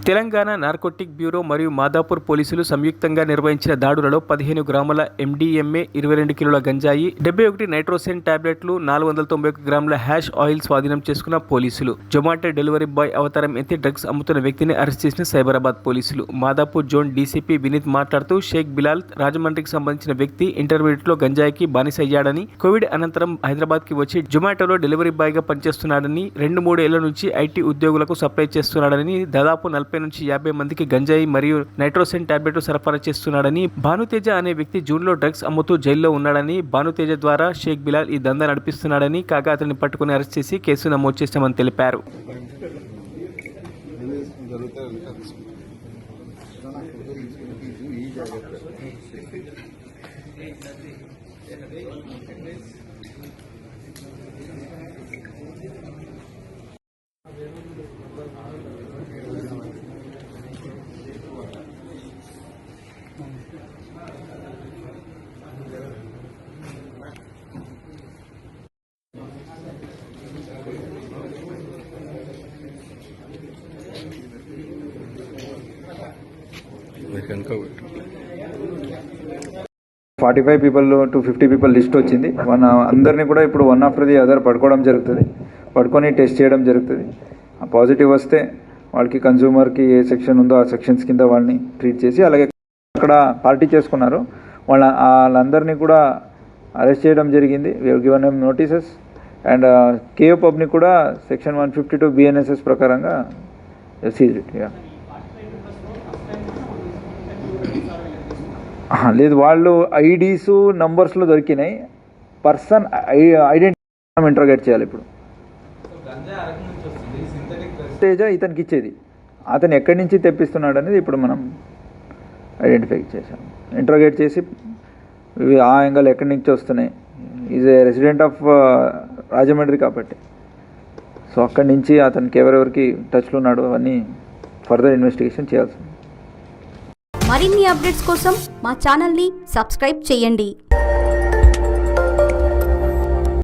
Telangana narcotic bureau మరియు మాదాపూర్ పోలీసులు సంయుక్తంగా నిర్వహించిన దాడులలో 15 గ్రాముల MDMA, 22 కిలోల గంజాయి, 71 నైట్రోసెన్ టాబ్లెట్లు, 491 గ్రాముల హ్యాష్ ఆయిల్ స్వాధీనం చేసుకున్న పోలీసులు. జొమాటో డెలివరీ బాయ్ అవతారం ఎత్తి డ్రగ్స్ అమ్ముతున్న వ్యక్తిని అరెస్ట్ చేసిన సైబరాబాద్ పోలీసులు. మాదాపూర్ జోన్ డీసీపీ వినీత్ మాట్లాడుతూ, షేక్ బిలాల్ రాజమండ్రికి సంబంధించిన వ్యక్తి ఇంటర్మీడియట్లో గంజాయికి బానిసయ్యాడని, కోవిడ్ అనంతరం హైదరాబాద్కి వచ్చి జొమాటోలో డెలివరీ బాయ్గా పనిచేస్తున్నాడని, 2-3 ఏళ్ల నుంచి ఐటీ ఉద్యోగులకు సప్లై చేస్తున్నాడని, దాదాపు 40 నుంచి 50 మందికి గంజాయి మరియు నైట్రోసెన్ టాబ్లెట్లు సరఫరా చేస్తున్నాడని, భానుతేజ అనే వ్యక్తి జూన్లో డ్రగ్స్ అమ్ముతూ జైల్లో ఉన్నాడని, భానుతేజ ద్వారా షేక్ బిలాల్ ఈ దందా నడిపిస్తున్నాడని, కాగా అతన్ని పట్టుకుని అరెస్ట్ చేసి కేసు నమోదు చేశామని తెలిపారు. Forty 45 people to 50 people list వచ్చింది. అందరినీ కూడా ఇప్పుడు వన్ ఆఫ్టర్ ది అదర్ పట్టుకోవడం జరుగుతుంది, పట్టుకొని టెస్ట్ చేయడం జరుగుతుంది. పాజిటివ్ వస్తే వాళ్ళకి కన్జ్యూమర్కి ఏ సెక్షన్ ఉందో ఆ సెక్షన్స్ కింద వాళ్ళని ట్రీట్ చేసి, అలాగే అక్కడ పార్టీ చేసుకున్నారు వాళ్ళందరినీ కూడా అరెస్ట్ చేయడం జరిగింది. We have given them notices and KO పబ్ని కూడా సెక్షన్ 152 BNSS ప్రకారంగా సీజ్ ఇట్. లేదు, వాళ్ళు ఐడీస్ నంబర్స్లో దొరికినాయి. పర్సన్ ఐడెంటిటీ ఇంట్రోగేట్ చేయాలి. ఇప్పుడు తేజ ఇతనికి ఇచ్చేది, అతను ఎక్కడి నుంచి తెప్పిస్తున్నాడు అనేది ఇప్పుడు మనం ఐడెంటిఫై చేసాం. ఇంట్రోగేట్ చేసి ఆ యాంగిల్ ఎక్కడి నుంచి వస్తున్నాయి, is a resident of Rajahmundry కాబట్టి, సో అక్కడి నుంచి అతనికి ఎవరెవరికి టచ్లో ఉన్నాడు అవన్నీ ఫర్దర్ ఇన్వెస్టిగేషన్ చేయాల్సింది. మరిన్ని అప్డేట్స్ కోసం మా ఛానల్ని సబ్స్క్రైబ్ చేయండి.